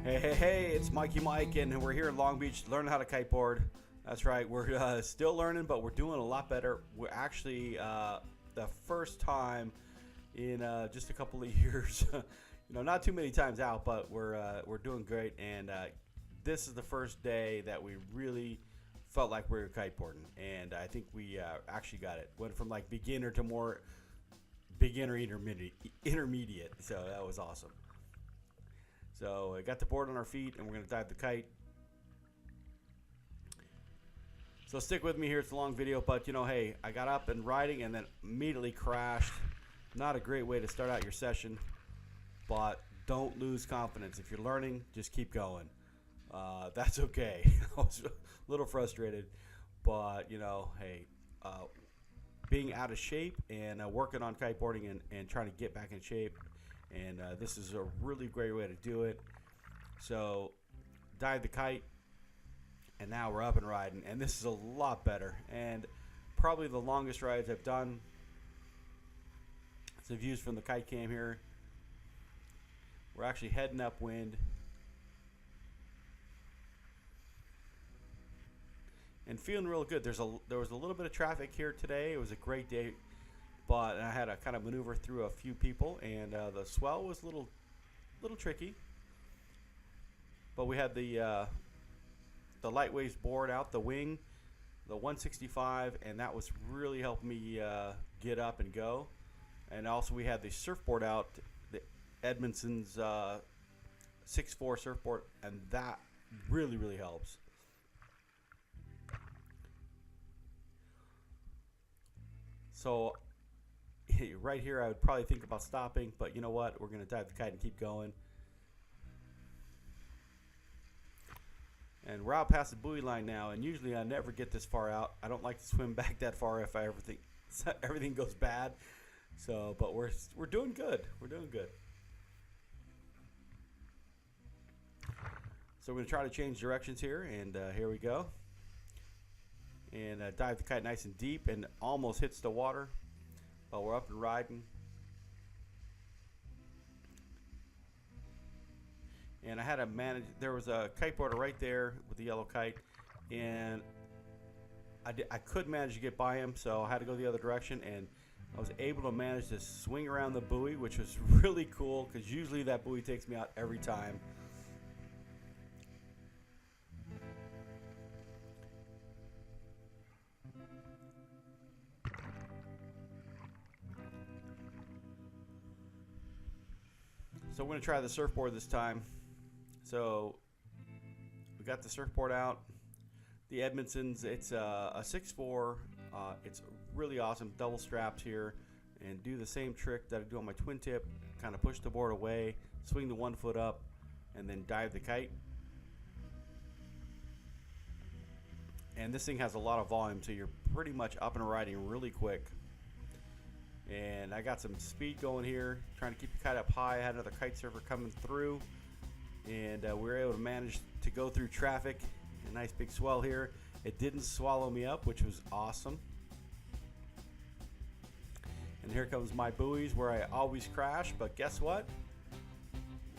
Hey, it's Mikey Mike, and we're here in Long Beach learning how to kiteboard. That's right, we're still learning, but we're doing a lot better. We're actually the first time in just a couple of years, not too many times out, but we're doing great. And this is the first day that we really felt like we were kiteboarding, and I think we actually got it. Went from like beginner to more beginner intermediate. So that was awesome. So I got the board on our feet, and we're going to dive the kite. So stick with me here. It's a long video, but hey, I got up and riding and then immediately crashed. Not a great way to start out your session, but don't lose confidence. If you're learning, just keep going. That's okay. I was a little frustrated, but hey, being out of shape and working on kiteboarding and trying to get back in shape. And this is a really great way to do it. So dive the kite, and now we're up and riding, and this is a lot better and probably the longest rides I've done. Some views from the kite cam here. We're actually heading upwind and feeling real good. There was a little bit of traffic here today. It was a great day, but I had to kind of maneuver through a few people, and the swell was a little tricky. But we had the light waves board out, the wing, the 165, and that was really helping me get up and go. And also we had the surfboard out, the Edmondson's 6'4" surfboard, and that really helps. So right here, I would probably think about stopping, but you know what? We're going to dive the kite and keep going. And we're out past the buoy line now, and usually I never get this far out. I don't like to swim back that far if I ever think everything goes bad. So, but we're doing good. We're doing good. So we're going to try to change directions here, and here we go. And dive the kite nice and deep, and almost hits the water. But we're up and riding. And I had to manage, there was a kiteboarder right there with the yellow kite, and I could manage to get by him, so I had to go the other direction, and I was able to manage to swing around the buoy, which was really cool, because usually that buoy takes me out every time. So we're going to try the surfboard this time. So we got the surfboard out. The Edmondson's, it's a 6'4". It's really awesome. Double straps here. And do the same trick that I do on my twin tip. Kind of push the board away, swing the 1 foot up, and then dive the kite. And this thing has a lot of volume, so you're pretty much up and riding really quick. And I got some speed going here, trying to keep the kite up high. I had another kite surfer coming through, and we were able to manage to go through traffic. A nice big swell here. It didn't swallow me up, which was awesome. And here comes my buoys where I always crash, but guess what?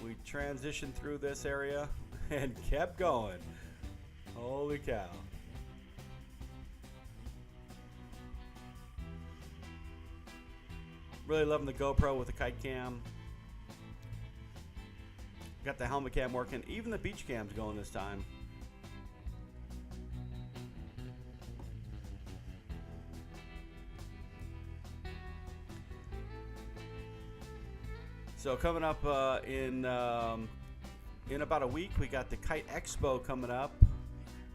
We transitioned through this area and kept going. Holy cow. Really loving the GoPro with the kite cam. Got the helmet cam working. Even the beach cam's going this time. So coming up in about a week, we got the Kite Expo coming up.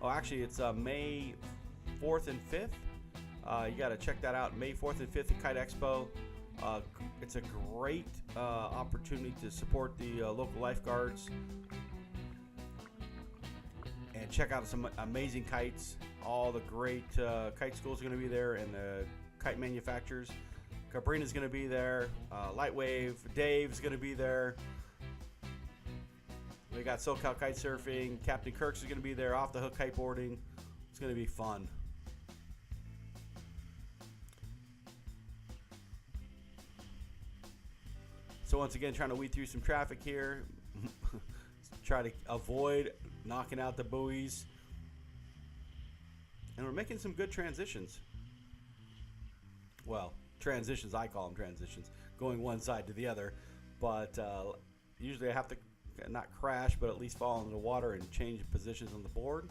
Oh, actually, it's May 4th and 5th. You got to check that out. May 4th and 5th at Kite Expo. It's a great opportunity to support the local lifeguards and check out some amazing kites. All the great kite schools are going to be there, and the kite manufacturers. Cabrinha's going to be there. Lightwave, Dave's going to be there. We got SoCal Kite Surfing. Captain Kirk's is going to be there. Off the Hook Kiteboarding. It's going to be fun. So once again, trying to weed through some traffic here. try to avoid knocking out the buoys. And we're making some good transitions. Well, transitions, I call them transitions, going one side to the other. But usually I have to not crash, but at least fall into the water and change positions on the board.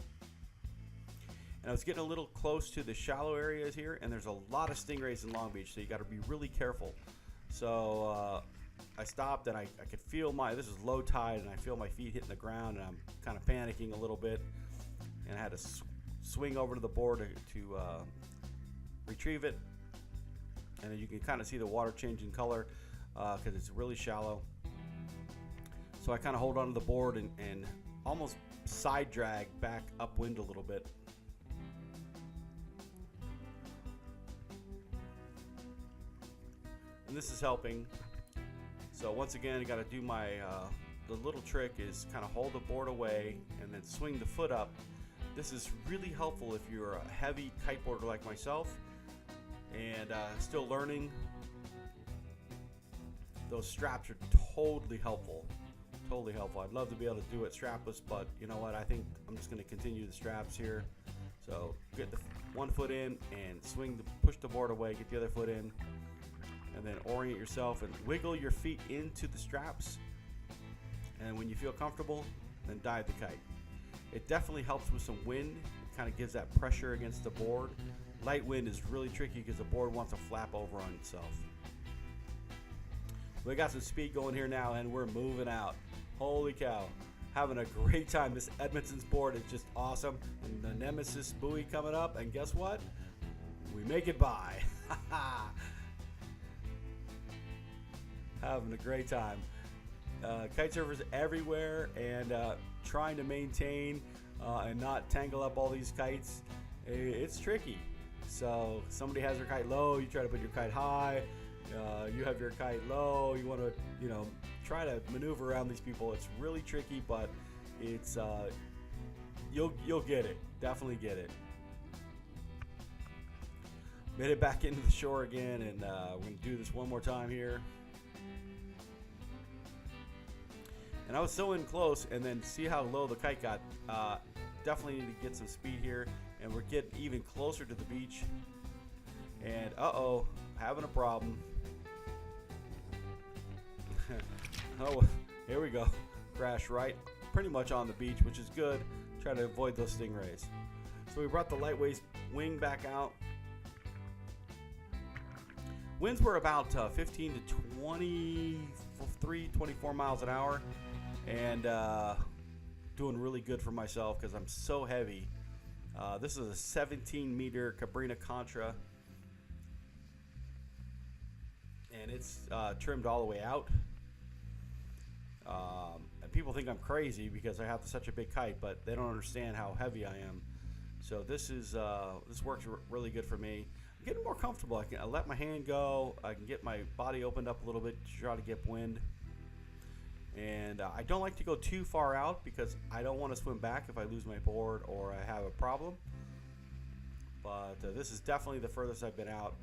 And I was getting a little close to the shallow areas here, and there's a lot of stingrays in Longbeach, so you got to be really careful. So I stopped, and I could feel this is low tide, and I feel my feet hitting the ground, and I'm kind of panicking a little bit. And I had to swing over to the board to retrieve it. And then you can kind of see the water changing color because it's really shallow. So I kind of hold onto the board and almost side drag back upwind a little bit. And this is helping. So once again, I got to do my the little trick is kind of hold the board away and then swing the foot up. This is really helpful if you're a heavy kiteboarder like myself and still learning. Those straps are totally helpful. Totally helpful. I'd love to be able to do it strapless, but you know what? I think I'm just going to continue the straps here. So get the one foot in and push the board away, get the other foot in, and then orient yourself and wiggle your feet into the straps. And when you feel comfortable, then dive the kite. It definitely helps with some wind. It kind of gives that pressure against the board. Light wind is really tricky because the board wants to flap over on itself. We got some speed going here now, and we're moving out. Holy cow. Having a great time. This Edmonton's board is just awesome. And the Nemesis buoy coming up, and guess what? We make it by. Having a great time. Kite surfers everywhere, and trying to maintain and not tangle up all these kites. It's tricky. So somebody has their kite low, you try to put your kite high. You have your kite low. You want to, try to maneuver around these people. It's really tricky, but it's you'll get it. Definitely get it. Made it back into the shore again, and we're gonna do this one more time here. And I was so in close, and then see how low the kite got. Definitely need to get some speed here, and we're getting even closer to the beach. And having a problem. Oh, here we go. Crash right pretty much on the beach, which is good. Try to avoid those stingrays. So we brought the lightweight wing back out. Winds were about 15 to 24 miles an hour, and doing really good for myself because I'm so heavy. This is a 17-meter Cabrinha Contra, and it's trimmed all the way out. And people think I'm crazy because I have such a big kite, but they don't understand how heavy I am. So this works really good for me. I'm getting more comfortable. I let my hand go. I can get my body opened up a little bit to try to get wind. And I don't like to go too far out because I don't want to swim back if I lose my board or I have a problem. But this is definitely the furthest I've been out.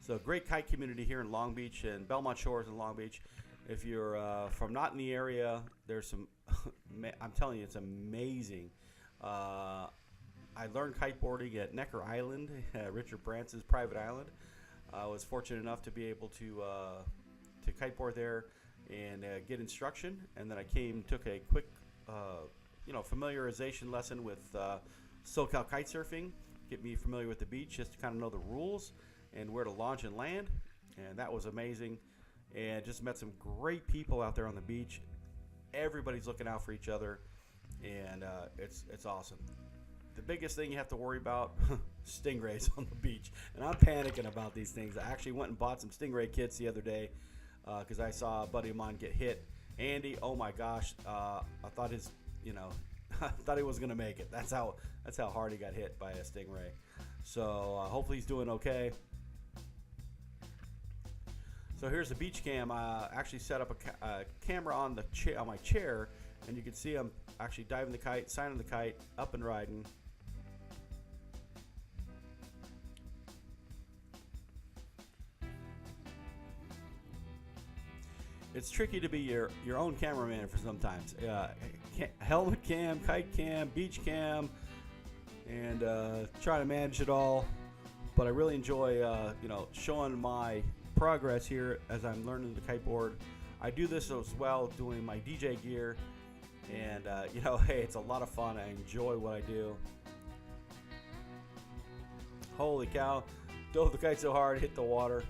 So great kite community here in Longbeach and Belmont Shores in Longbeach. If you're from not in the area, there's some, I'm telling you, it's amazing. I learned kiteboarding at Necker Island, Richard Brance's private island. I was fortunate enough to be able to kiteboard there and get instruction. And then I took a quick, familiarization lesson with SoCal kite surfing, get me familiar with the beach, just to kind of know the rules and where to launch and land. And that was amazing. And just met some great people out there on the beach. Everybody's looking out for each other, and it's awesome. The biggest thing you have to worry about, stingrays on the beach. And I'm panicking about these things. I actually went and bought some stingray kits the other day because I saw a buddy of mine get hit. Andy, oh my gosh, I thought I thought he wasn't gonna make it. That's how hard he got hit by a stingray. So hopefully he's doing okay. So here's the beach cam. I actually set up a camera on my chair, and you can see I'm actually diving the kite, signing the kite, up and riding. it's tricky to be your own cameraman for sometimes. Helmet cam, kite cam, beach cam, and trying to manage it all. But I really enjoy showing my progress here as I'm learning the kiteboard. I do this as well doing my DJ gear, and hey, it's a lot of fun. I enjoy what I do. Holy cow, dove the kite so hard, hit the water.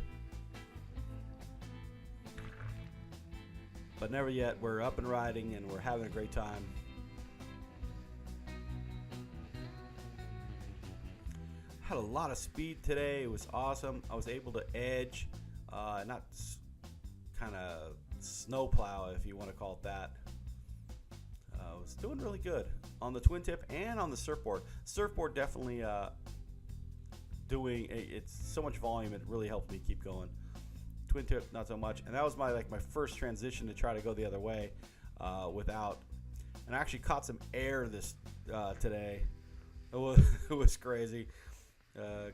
But never yet, we're up and riding and we're having a great time. Had a lot of speed today. It was awesome. I was able to edge, not kind of snowplow, if you want to call it that. I was doing really good on the twin tip and on the surfboard. Surfboard definitely it's so much volume, it really helped me keep going. Twin tip not so much, and that was my first transition to try to go the other way without. And I actually caught some air this today. It was crazy.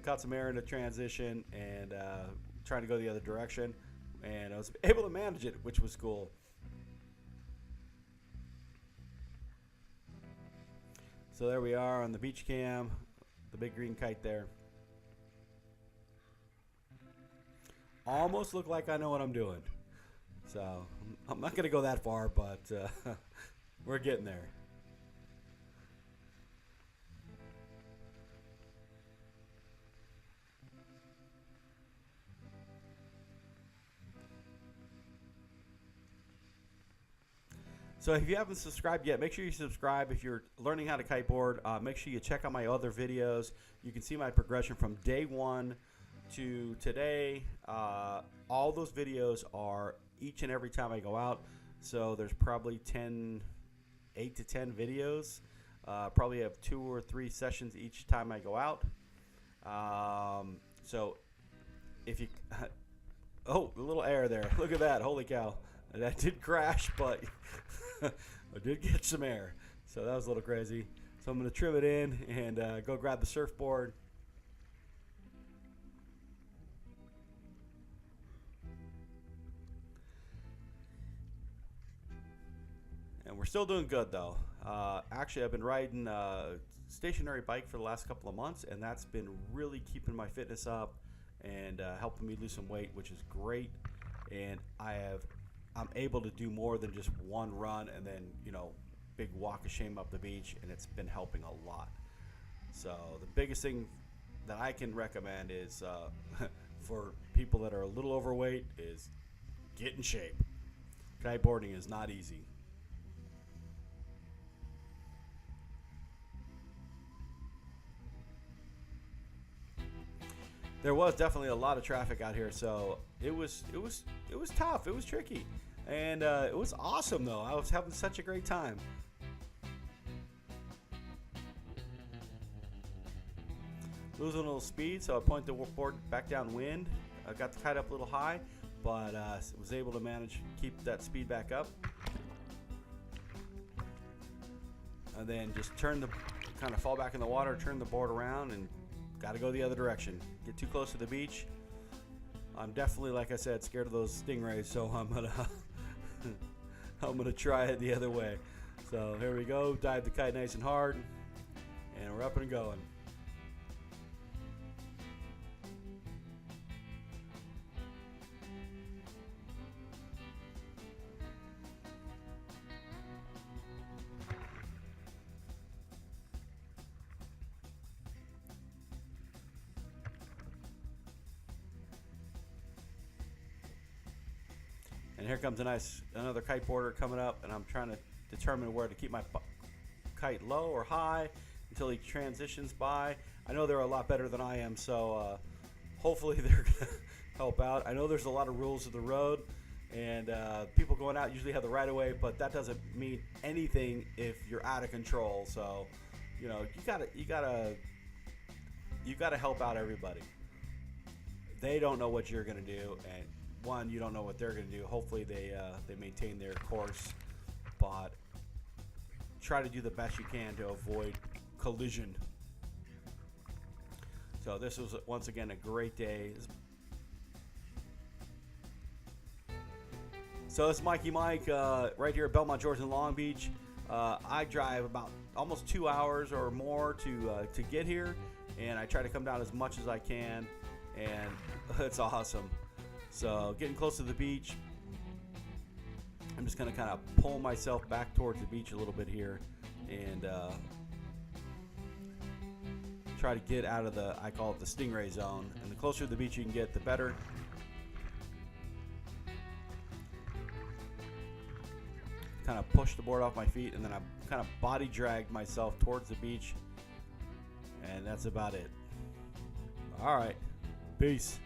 Caught some air in the transition and trying to go the other direction, and I was able to manage it, which was cool. So there we are on the beach cam, the big green kite there. Almost look like I know what I'm doing. So I'm not going to go that far, but we're getting there. So if you haven't subscribed yet, make sure you subscribe. If you're learning how to kiteboard, make sure you check out my other videos. You can see my progression from day one to today. All those videos are each and every time I go out. So there's probably 8 to 10 videos. Probably have 2 or 3 sessions each time I go out. So if you, oh, a little air there. Look at that. Holy cow. That did crash, but I did get some air. So that was a little crazy. So I'm going to trim it in and go grab the surfboard. And we're still doing good though. Actually, I've been riding a stationary bike for the last couple of months, and that's been really keeping my fitness up and helping me lose some weight, which is great. And I'm able to do more than just one run and then, big walk of shame up the beach, and it's been helping a lot. So the biggest thing that I can recommend is for people that are a little overweight is get in shape. Kiteboarding is not easy. There was definitely a lot of traffic out here, so it was tough. It was tricky, and it was awesome though. I was having such a great time. Losing a little speed, so I pointed the board back downwind. I got the kite up a little high, but was able to manage keep that speed back up, and then just kind of fall back in the water, turn the board around, and got to go the other direction. Get too close to the beach. I'm definitely, like I said, scared of those stingrays, so I'm gonna try it the other way. So here we go. Dive the kite nice and hard, and we're up and going. And here comes another kiteboarder coming up, and I'm trying to determine where to keep my kite low or high until he transitions by. I know they're a lot better than I am, so hopefully they're going to help out. I know there's a lot of rules of the road, and people going out usually have the right of way, but that doesn't mean anything if you're out of control. So, you gotta help out everybody. They don't know what you're going to do, and one, you don't know what they're going to do. Hopefully they maintain their course, but try to do the best you can to avoid collision. So this was once again a great day. So it's Mikey Mike right here at Belmont, Georgia, in Long Beach. I drive about almost 2 hours or more to get here, and I try to come down as much as I can, and it's awesome. So getting close to the beach, I'm just going to kind of pull myself back towards the beach a little bit here and try to get out of the, I call it the stingray zone. And the closer to the beach you can get, the better. Kind of push the board off my feet, and then I kind of body dragged myself towards the beach, and that's about it. All right, peace.